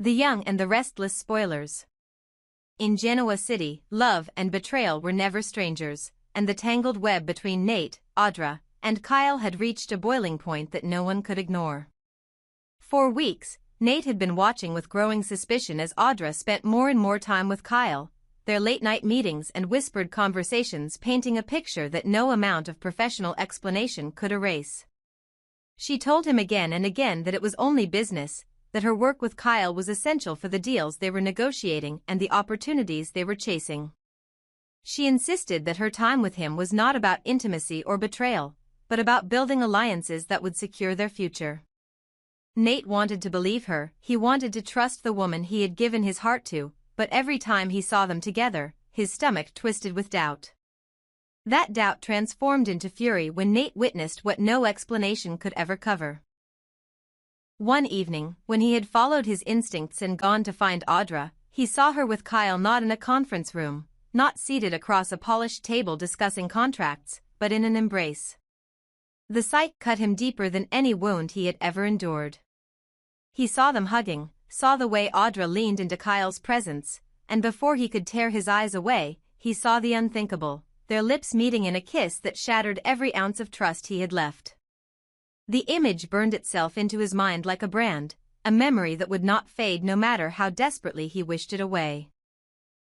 The Young and the Restless spoilers. In Genoa City, love and betrayal were never strangers, and the tangled web between Nate, Audra, and Kyle had reached a boiling point that no one could ignore. For weeks, Nate had been watching with growing suspicion as Audra spent more and more time with Kyle, their late-night meetings and whispered conversations painting a picture that no amount of professional explanation could erase. She told him again and again that it was only business, that her work with Kyle was essential for the deals they were negotiating and the opportunities they were chasing. She insisted that her time with him was not about intimacy or betrayal, but about building alliances that would secure their future. Nate wanted to believe her, he wanted to trust the woman he had given his heart to, but every time he saw them together, his stomach twisted with doubt. That doubt transformed into fury when Nate witnessed what no explanation could ever cover. One evening, when he had followed his instincts and gone to find Audra, he saw her with Kyle not in a conference room, not seated across a polished table discussing contracts, but in an embrace. The sight cut him deeper than any wound he had ever endured. He saw them hugging, saw the way Audra leaned into Kyle's presence, and before he could tear his eyes away, he saw the unthinkable, their lips meeting in a kiss that shattered every ounce of trust he had left. The image burned itself into his mind like a brand, a memory that would not fade no matter how desperately he wished it away.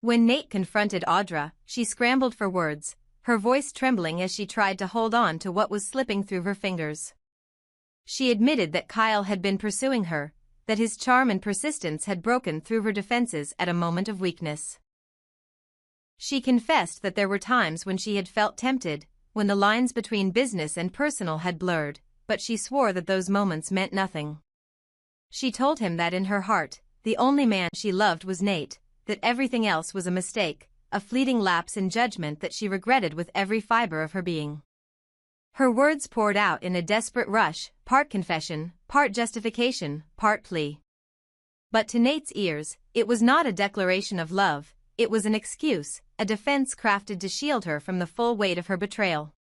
When Nate confronted Audra, she scrambled for words, her voice trembling as she tried to hold on to what was slipping through her fingers. She admitted that Kyle had been pursuing her, that his charm and persistence had broken through her defenses at a moment of weakness. She confessed that there were times when she had felt tempted, when the lines between business and personal had blurred, but she swore that those moments meant nothing. She told him that in her heart, the only man she loved was Nate, that everything else was a mistake, a fleeting lapse in judgment that she regretted with every fiber of her being. Her words poured out in a desperate rush, part confession, part justification, part plea. But to Nate's ears, it was not a declaration of love, it was an excuse, a defense crafted to shield her from the full weight of her betrayal.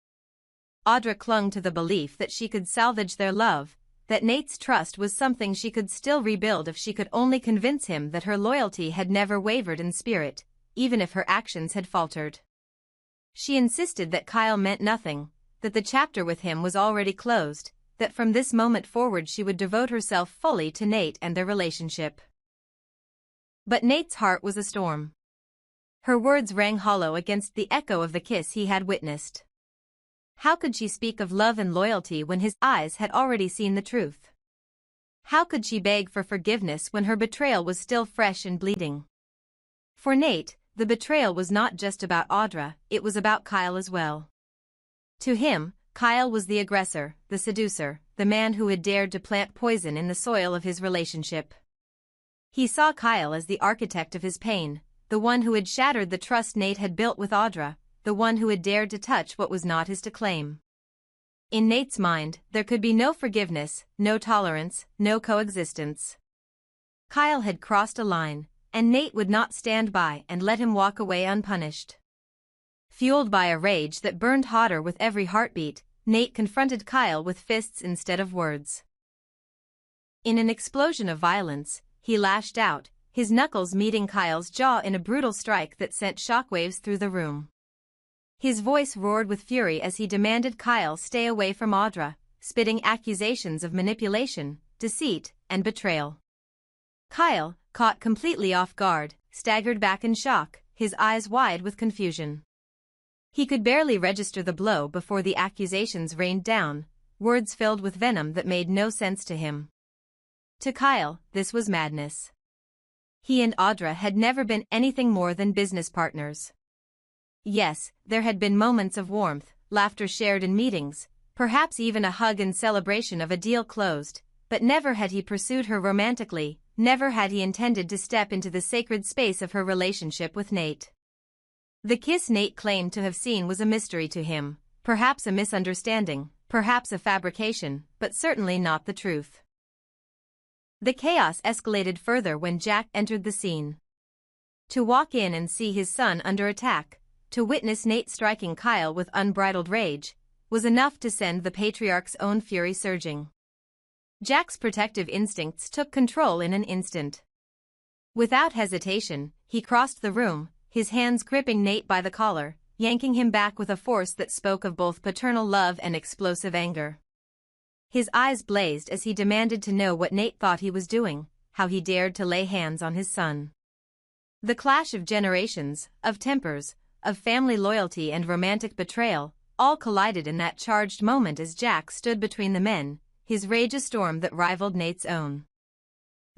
Audra clung to the belief that she could salvage their love, that Nate's trust was something she could still rebuild if she could only convince him that her loyalty had never wavered in spirit, even if her actions had faltered. She insisted that Kyle meant nothing, that the chapter with him was already closed, that from this moment forward she would devote herself fully to Nate and their relationship. But Nate's heart was a storm. Her words rang hollow against the echo of the kiss he had witnessed. How could she speak of love and loyalty when his eyes had already seen the truth? How could she beg for forgiveness when her betrayal was still fresh and bleeding? For Nate, the betrayal was not just about Audra, it was about Kyle as well. To him, Kyle was the aggressor, the seducer, the man who had dared to plant poison in the soil of his relationship. He saw Kyle as the architect of his pain, the one who had shattered the trust Nate had built with Audra, the one who had dared to touch what was not his to claim. In Nate's mind, there could be no forgiveness, no tolerance, no coexistence. Kyle had crossed a line, and Nate would not stand by and let him walk away unpunished. Fueled by a rage that burned hotter with every heartbeat, Nate confronted Kyle with fists instead of words. In an explosion of violence, he lashed out, his knuckles meeting Kyle's jaw in a brutal strike that sent shockwaves through the room. His voice roared with fury as he demanded Kyle stay away from Audra, spitting accusations of manipulation, deceit, and betrayal. Kyle, caught completely off guard, staggered back in shock, his eyes wide with confusion. He could barely register the blow before the accusations rained down, words filled with venom that made no sense to him. To Kyle, this was madness. He and Audra had never been anything more than business partners. Yes, there had been moments of warmth, laughter shared in meetings, perhaps even a hug in celebration of a deal closed, but never had he pursued her romantically, never had he intended to step into the sacred space of her relationship with Nate. The kiss Nate claimed to have seen was a mystery to him, perhaps a misunderstanding, perhaps a fabrication, but certainly not the truth. The chaos escalated further when Jack entered the scene. To walk in and see his son under attack, to witness Nate striking Kyle with unbridled rage, was enough to send the patriarch's own fury surging. Jack's protective instincts took control in an instant. Without hesitation, he crossed the room, his hands gripping Nate by the collar, yanking him back with a force that spoke of both paternal love and explosive anger. His eyes blazed as he demanded to know what Nate thought he was doing, how he dared to lay hands on his son. The clash of generations, of tempers, of family loyalty and romantic betrayal, all collided in that charged moment as Jack stood between the men, his rage a storm that rivaled Nate's own.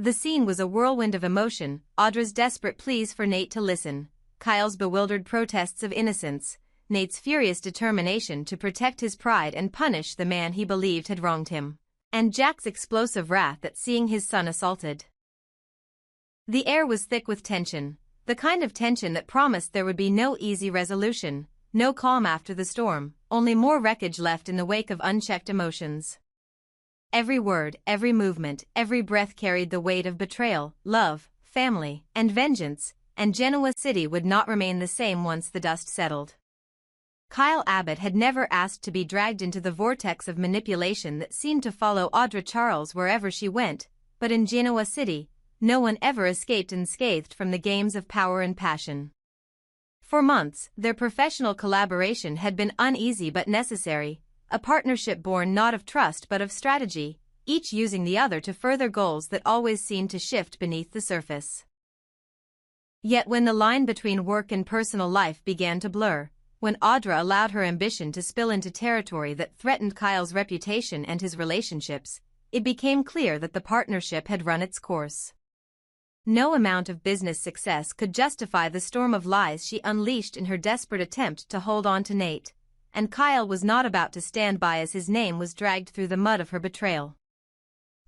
The scene was a whirlwind of emotion, Audra's desperate pleas for Nate to listen, Kyle's bewildered protests of innocence, Nate's furious determination to protect his pride and punish the man he believed had wronged him, and Jack's explosive wrath at seeing his son assaulted. The air was thick with tension, the kind of tension that promised there would be no easy resolution, no calm after the storm, only more wreckage left in the wake of unchecked emotions. Every word, every movement, every breath carried the weight of betrayal, love, family, and vengeance, and Genoa City would not remain the same once the dust settled. Kyle Abbott had never asked to be dragged into the vortex of manipulation that seemed to follow Audra Charles wherever she went, but in Genoa City, no one ever escaped unscathed from the games of power and passion. For months, their professional collaboration had been uneasy but necessary, a partnership born not of trust but of strategy, each using the other to further goals that always seemed to shift beneath the surface. Yet when the line between work and personal life began to blur, when Audra allowed her ambition to spill into territory that threatened Kyle's reputation and his relationships, it became clear that the partnership had run its course. No amount of business success could justify the storm of lies she unleashed in her desperate attempt to hold on to Nate, and Kyle was not about to stand by as his name was dragged through the mud of her betrayal.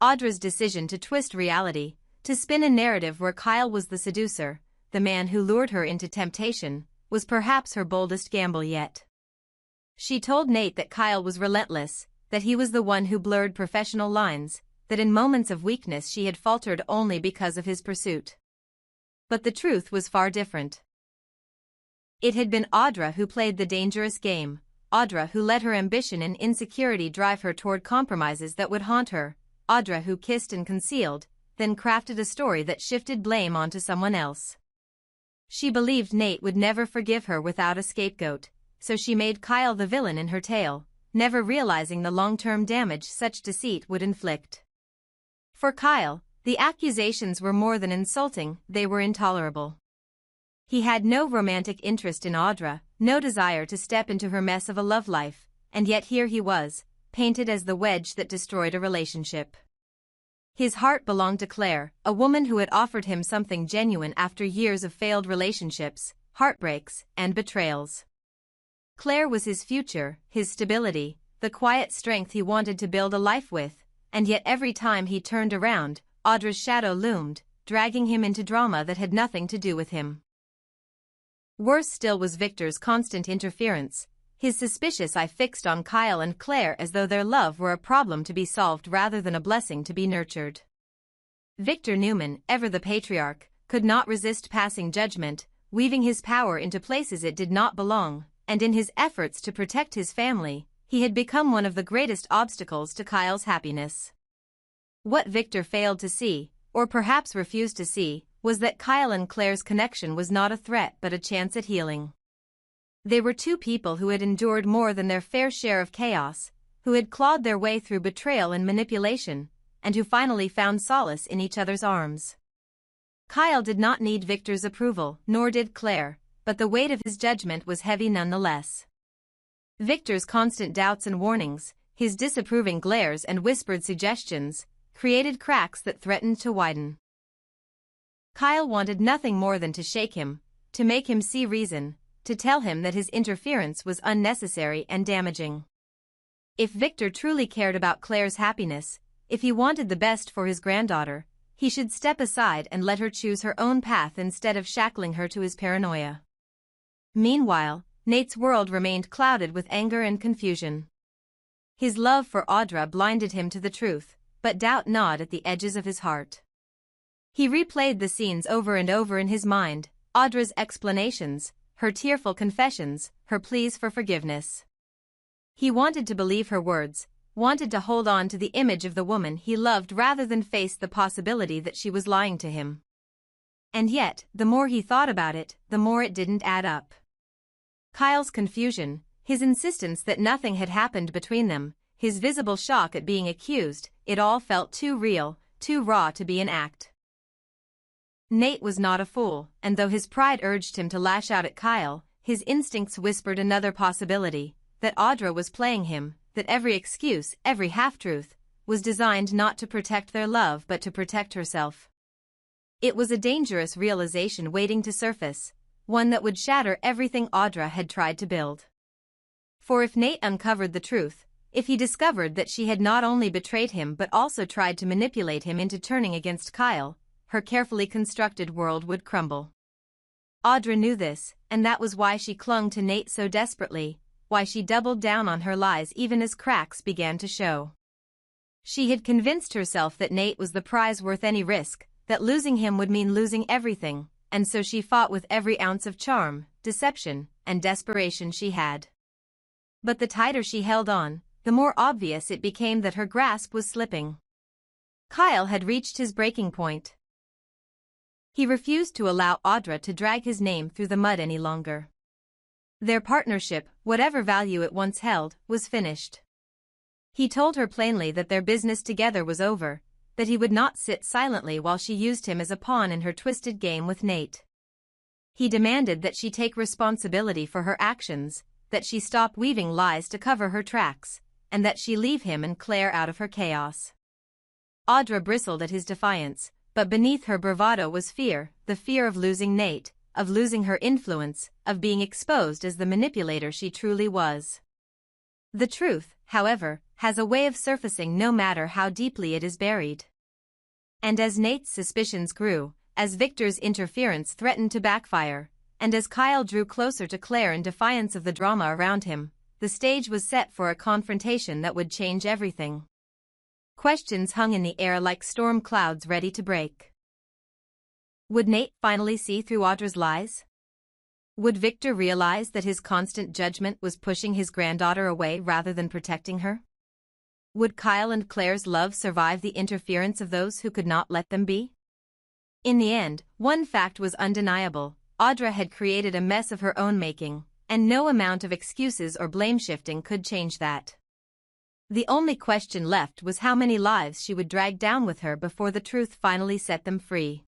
Audra's decision to twist reality, to spin a narrative where Kyle was the seducer, the man who lured her into temptation, was perhaps her boldest gamble yet. She told Nate that Kyle was relentless, that he was the one who blurred professional lines, that in moments of weakness she had faltered only because of his pursuit. But the truth was far different. It had been Audra who played the dangerous game, Audra who let her ambition and insecurity drive her toward compromises that would haunt her, Audra who kissed and concealed, then crafted a story that shifted blame onto someone else. She believed Nate would never forgive her without a scapegoat, so she made Kyle the villain in her tale, never realizing the long-term damage such deceit would inflict. For Kyle, the accusations were more than insulting, they were intolerable. He had no romantic interest in Audra, no desire to step into her mess of a love life, and yet here he was, painted as the wedge that destroyed a relationship. His heart belonged to Claire, a woman who had offered him something genuine after years of failed relationships, heartbreaks, and betrayals. Claire was his future, his stability, the quiet strength he wanted to build a life with, and yet every time he turned around, Audra's shadow loomed, dragging him into drama that had nothing to do with him. Worse still was Victor's constant interference, his suspicious eye fixed on Kyle and Claire as though their love were a problem to be solved rather than a blessing to be nurtured. Victor Newman, ever the patriarch, could not resist passing judgment, weaving his power into places it did not belong, and in his efforts to protect his family, he had become one of the greatest obstacles to Kyle's happiness. What Victor failed to see, or perhaps refused to see, was that Kyle and Claire's connection was not a threat but a chance at healing. They were two people who had endured more than their fair share of chaos, who had clawed their way through betrayal and manipulation, and who finally found solace in each other's arms. Kyle did not need Victor's approval, nor did Claire, but the weight of his judgment was heavy nonetheless. Victor's constant doubts and warnings, his disapproving glares and whispered suggestions, created cracks that threatened to widen. Kyle wanted nothing more than to shake him, to make him see reason, to tell him that his interference was unnecessary and damaging. If Victor truly cared about Claire's happiness, if he wanted the best for his granddaughter, he should step aside and let her choose her own path instead of shackling her to his paranoia. Meanwhile, Nate's world remained clouded with anger and confusion. His love for Audra blinded him to the truth, but doubt gnawed at the edges of his heart. He replayed the scenes over and over in his mind, Audra's explanations, her tearful confessions, her pleas for forgiveness. He wanted to believe her words, wanted to hold on to the image of the woman he loved rather than face the possibility that she was lying to him. And yet, the more he thought about it, the more it didn't add up. Kyle's confusion, his insistence that nothing had happened between them, his visible shock at being accused, it all felt too real, too raw to be an act. Nate was not a fool, and though his pride urged him to lash out at Kyle, his instincts whispered another possibility, that Audra was playing him, that every excuse, every half-truth, was designed not to protect their love but to protect herself. It was a dangerous realization waiting to surface, one that would shatter everything Audra had tried to build. For if Nate uncovered the truth, if he discovered that she had not only betrayed him but also tried to manipulate him into turning against Kyle, her carefully constructed world would crumble. Audra knew this, and that was why she clung to Nate so desperately, why she doubled down on her lies even as cracks began to show. She had convinced herself that Nate was the prize worth any risk, that losing him would mean losing everything, and so she fought with every ounce of charm, deception, and desperation she had. But the tighter she held on, the more obvious it became that her grasp was slipping. Kyle had reached his breaking point. He refused to allow Audra to drag his name through the mud any longer. Their partnership, whatever value it once held, was finished. He told her plainly that their business together was over, that he would not sit silently while she used him as a pawn in her twisted game with Nate. He demanded that she take responsibility for her actions, that she stop weaving lies to cover her tracks, and that she leave him and Claire out of her chaos. Audra bristled at his defiance, but beneath her bravado was fear, the fear of losing Nate, of losing her influence, of being exposed as the manipulator she truly was. The truth, however, has a way of surfacing no matter how deeply it is buried. And as Nate's suspicions grew, as Victor's interference threatened to backfire, and as Kyle drew closer to Claire in defiance of the drama around him, the stage was set for a confrontation that would change everything. Questions hung in the air like storm clouds ready to break. Would Nate finally see through Audra's lies? Would Victor realize that his constant judgment was pushing his granddaughter away rather than protecting her? Would Kyle and Claire's love survive the interference of those who could not let them be? In the end, one fact was undeniable: Audra had created a mess of her own making, and no amount of excuses or blame-shifting could change that. The only question left was how many lives she would drag down with her before the truth finally set them free.